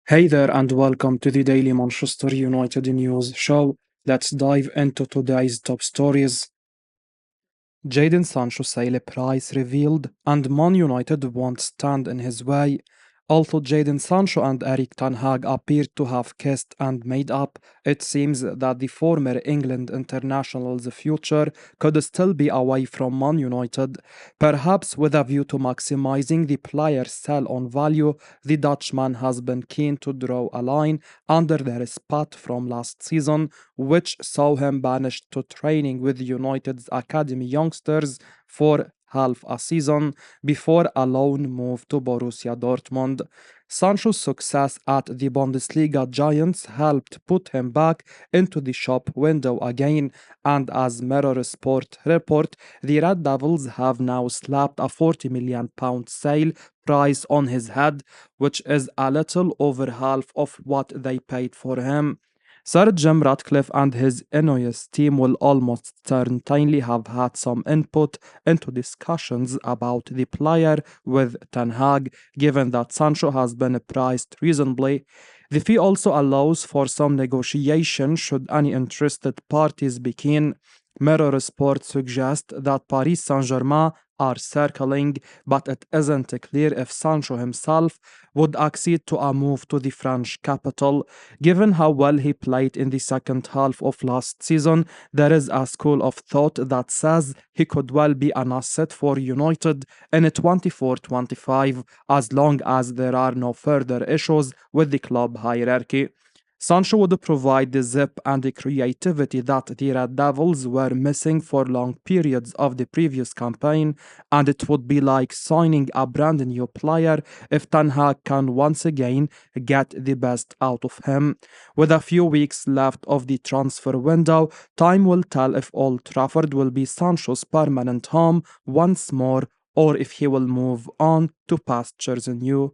Hey there, and welcome to the Daily Manchester United News Show. Let's dive into today's top stories. Jadon Sancho sale price revealed, and Man United won't stand in his way. Although Jadon Sancho and Erik appear to have kissed and made up, it seems that the former England international's future could still be away from Man United. Perhaps with a view to maximizing the player's sell-on value, the Dutchman has been keen to draw a line under their spat from last season, which saw him banished to training with United's academy youngsters for half a season before a loan move to Borussia Dortmund. Sancho's success at the Bundesliga Giants helped put him back into the shop window again, and as Mirror Sport report, the Red Devils have now slapped a £40 million sale price on his head, which is a little over half of what they paid for him. Sir Jim Ratcliffe and his Ineos team will almost certainly have had some input into discussions about the player with Ten Hag, given that Sancho has been priced reasonably. The fee also allows for some negotiation should any interested parties be keen. Mirror Sport suggests that Paris Saint-Germain are circling, but it isn't clear if Sancho himself would accede to a move to the French capital. Given how well he played in the second half of last season, there is a school of thought that says he could well be an asset for United in 24-25 as long as there are no further issues with the club hierarchy. Sancho would provide the zip and the creativity that the Red Devils were missing for long periods of the previous campaign, and it would be like signing a brand new player if Ten Hag can once again get the best out of him. With a few weeks left of the transfer window, time will tell if Old Trafford will be Sancho's permanent home once more or if he will move on to pastures new.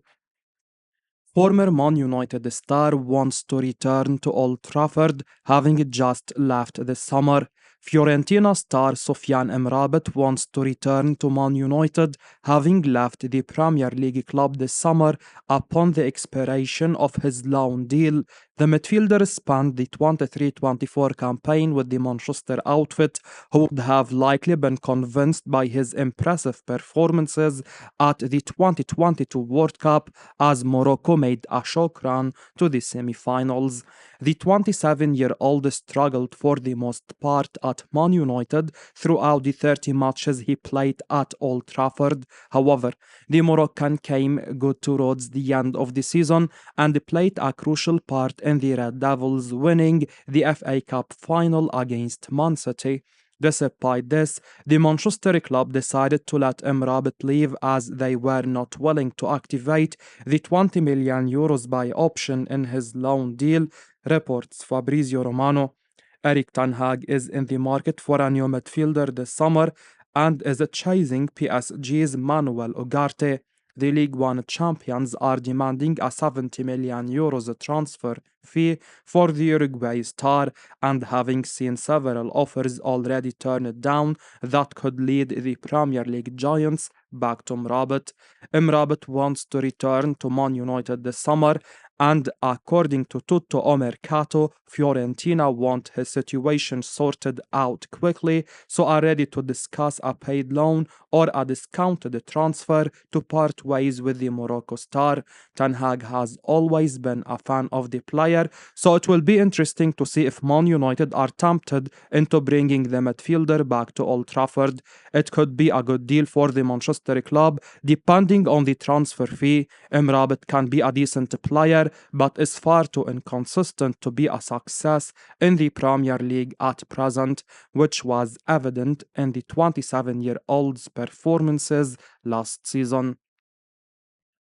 Former Man United star wants to return to Old Trafford, having just left this summer. Fiorentina star Sofyan Amrabat wants to return to Man United, having left the Premier League club this summer upon the expiration of his loan deal. The midfielder spanned the 23-24 campaign with the Manchester outfit, who would have likely been convinced by his impressive performances at the 2022 World Cup as Morocco made a shock run to the semi-finals. The 27-year-old struggled for the most part at Man United throughout the 30 matches he played at Old Trafford. However, the Moroccan came good towards the end of the season and played a crucial part in the Red Devils winning the FA Cup final against Man City. Despite this, the Manchester club decided to let Amrabat leave as they were not willing to activate the €20 million buy option in his loan deal, reports Fabrizio Romano. Erik Ten Hag is in the market for a new midfielder this summer and is chasing PSG's Manuel Ugarte. The League One champions are demanding a €70 million transfer fee for the Uruguay star, and having seen several offers already turned down that could lead the Premier League giants back to Amrabat. Amrabat wants to return to Man United this summer, and according to Tutto Mercato, Fiorentina want his situation sorted out quickly, so are ready to discuss a paid loan or a discounted transfer to part ways with the Morocco star. Ten Hag has always been a fan of the player, so it will be interesting to see if Man United are tempted into bringing the midfielder back to Old Trafford. It could be a good deal for the Manchester club, depending on the transfer fee. Amrabat can be a decent player, but is far too inconsistent to be a success in the Premier League at present, which was evident in the 27-year-old's performances last season.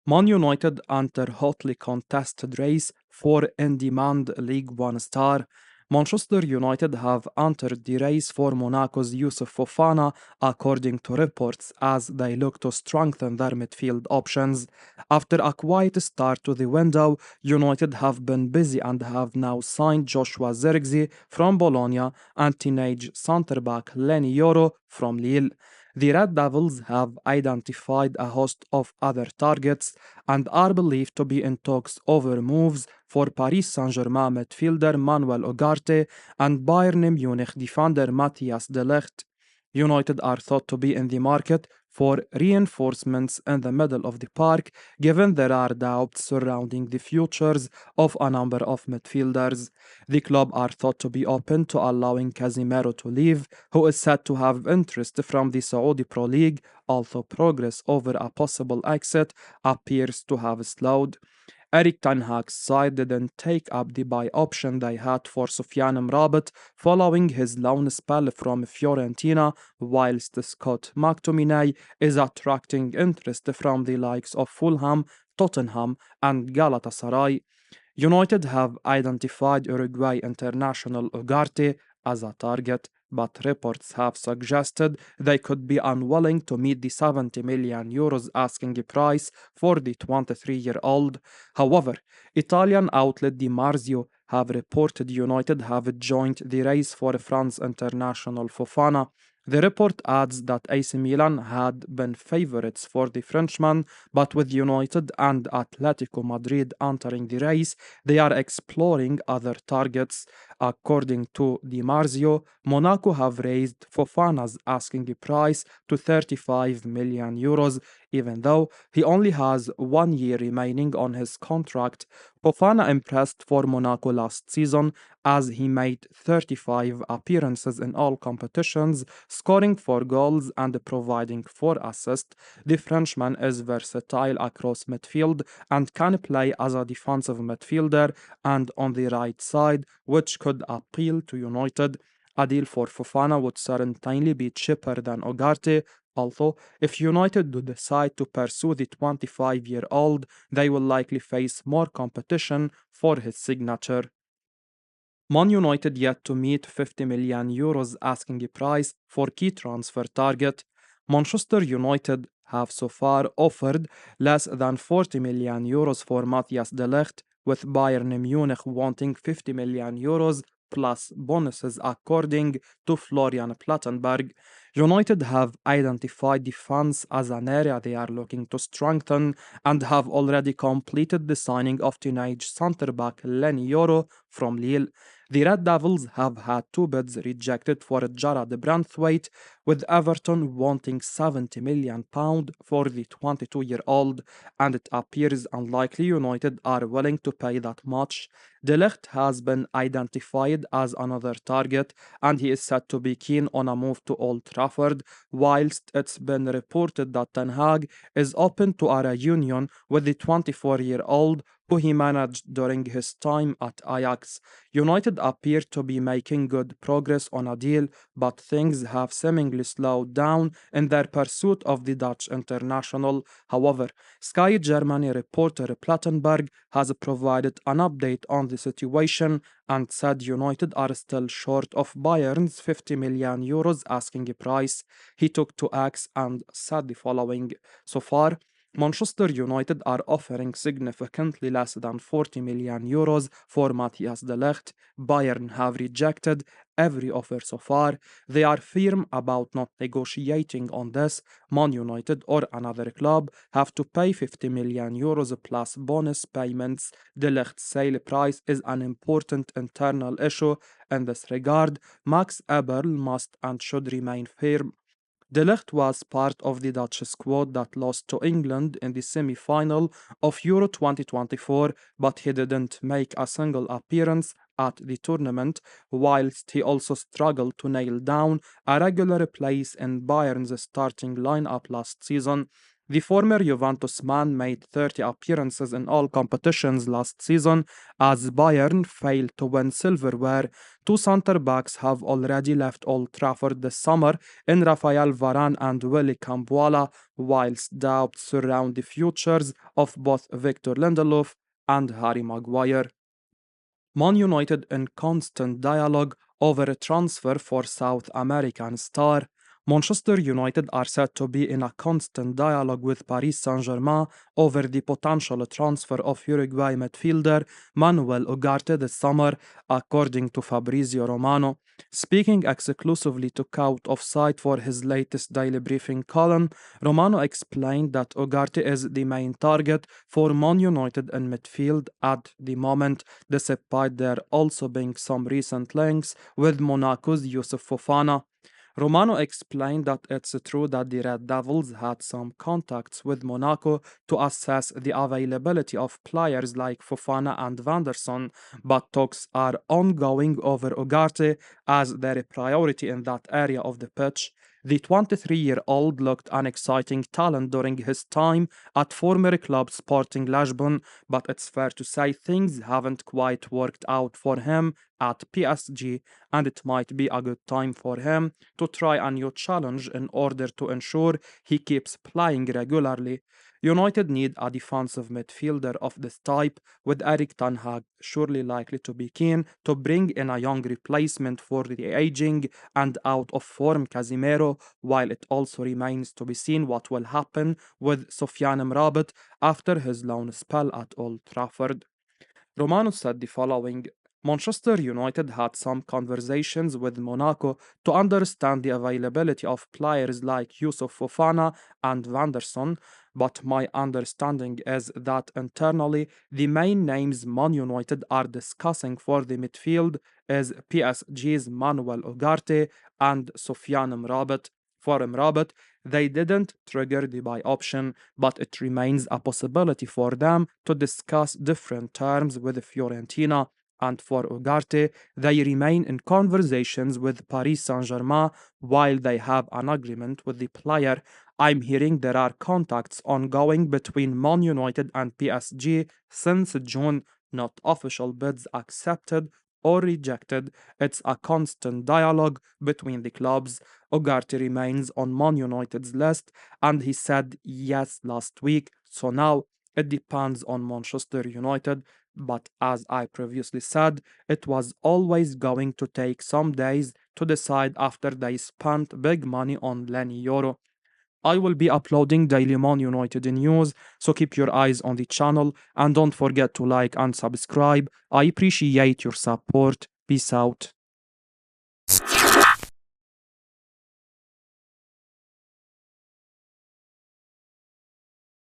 Man United enter hotly contested race for in-demand League One star. Manchester United have entered the race for Monaco's Youssouf Fofana, according to reports, as they look to strengthen their midfield options. After a quiet start to the window, United have been busy and have now signed Joshua Zirkzee from Bologna and teenage centre-back Lenny Yoro from Lille. The Red Devils have identified a host of other targets and are believed to be in talks over moves for Paris Saint-Germain midfielder Manuel Ugarte and Bayern Munich defender Matthias de Ligt. United are thought to be in the market for reinforcements in the middle of the park, given there are doubts surrounding the futures of a number of midfielders. The club are thought to be open to allowing Casemiro to leave, who is said to have interest from the Saudi Pro League, although progress over a possible exit appears to have slowed. Erik Ten Hag's side didn't take up the buy option they had for Sofyan Amrabat following his loan spell from Fiorentina, whilst Scott McTominay is attracting interest from the likes of Fulham, Tottenham, and Galatasaray. United have identified Uruguay international Ugarte as a target, but reports have suggested they could be unwilling to meet the 70 million euros asking price for the 23-year-old. However, Italian outlet Di Marzio have reported United have joined the race for France international Fofana. The report adds that AC Milan had been favourites for the Frenchman, but with United and Atletico Madrid entering the race, they are exploring other targets. According to Di Marzio, Monaco have raised Fofana's asking price to 35 million euros, even though he only has 1 year remaining on his contract. Fofana impressed for Monaco last season as he made 35 appearances in all competitions, scoring 4 goals and providing 4 assists. The Frenchman is versatile across midfield and can play as a defensive midfielder and on the right side, which could appeal to United. A deal for Fofana would certainly be cheaper than Ugarte, although if United do decide to pursue the 25-year-old, they will likely face more competition for his signature. Man United yet to meet 50 million euros asking price for key transfer target. Manchester United have so far offered less than 40 million euros for Matthias de Ligt, with Bayern Munich wanting 50 million euros plus bonuses according to Florian Plattenberg. United have identified defense as an area they are looking to strengthen and have already completed the signing of teenage centre-back Lenny Yoro from Lille. The Red Devils have had 2 bids rejected for Jarrad Branthwaite, with Everton wanting £70 million for the 22-year-old, and it appears unlikely United are willing to pay that much. De Ligt has been identified as another target, and he is said to be keen on a move to Old Trafford, whilst it's been reported that Ten Hag is open to a reunion with the 24-year-old who he managed during his time at Ajax. United appear to be making good progress on a deal, but things have seemingly slowed down in their pursuit of the Dutch international. However, Sky Germany reporter Plattenberg has provided an update on the situation and said United are still short of Bayern's 50 million euros asking price. He took to X and said the following: "So far, Manchester United are offering significantly less than 40 million euros for Matthias de Ligt. Bayern have rejected every offer so far. They are firm about not negotiating on this. Man United or another club have to pay 50 million euros plus bonus payments. De Ligt's sale price is an important internal issue. In this regard, Max Eberl must and should remain firm." De Ligt was part of the Dutch squad that lost to England in the semi-final of Euro 2024, but he didn't make a single appearance at the tournament, whilst he also struggled to nail down a regular place in Bayern's starting lineup last season. The former Juventus man made 30 appearances in all competitions last season as Bayern failed to win silverware. 2 centre-backs have already left Old Trafford this summer in Rafael Varane and Willy Cambuala, whilst doubts surround the futures of both Victor Lindelof and Harry Maguire. Man United in constant dialogue over a transfer for South American star. Manchester United are said to be in a constant dialogue with Paris Saint-Germain over the potential transfer of Uruguay midfielder Manuel Ugarte this summer, according to Fabrizio Romano. Speaking exclusively to Cout Offside for his latest daily briefing column, Romano explained that Ugarte is the main target for Man United in midfield at the moment, despite there also being some recent links with Monaco's Youssouf Fofana. Romano explained that it's true that the Red Devils had some contacts with Monaco to assess the availability of players like Fofana and Vanderson, but talks are ongoing over Ugarte as their priority in that area of the pitch. The 23-year-old looked an exciting talent during his time at former club Sporting Lisbon, but it's fair to say things haven't quite worked out for him at PSG, and it might be a good time for him to try a new challenge in order to ensure he keeps playing regularly. United need a defensive midfielder of this type, with Erik Ten Hag surely likely to be keen to bring in a young replacement for the aging and out of form Casemiro, while it also remains to be seen what will happen with Sofyan Amrabat after his loan spell at Old Trafford. Romano said the following: Manchester United had some conversations with Monaco to understand the availability of players like Youssouf Fofana and Vanderson, but my understanding is that internally the main names Man United are discussing for the midfield is PSG's Manuel Ugarte and Sofyan Amrabat. For Amrabat, they didn't trigger the buy option, but it remains a possibility for them to discuss different terms with Fiorentina. And for Ugarte, they remain in conversations with Paris Saint-Germain while they have an agreement with the player. I'm hearing there are contacts ongoing between Man United and PSG since June, not official bids accepted or rejected. It's a constant dialogue between the clubs. Ugarte remains on Man United's list, and he said yes last week. So now it depends on Manchester United. But as I previously said, it was always going to take some days to decide after they spent big money on Lenny Yoro. I will be uploading daily Man United news, so keep your eyes on the channel and don't forget to like and subscribe. I appreciate your support. Peace out.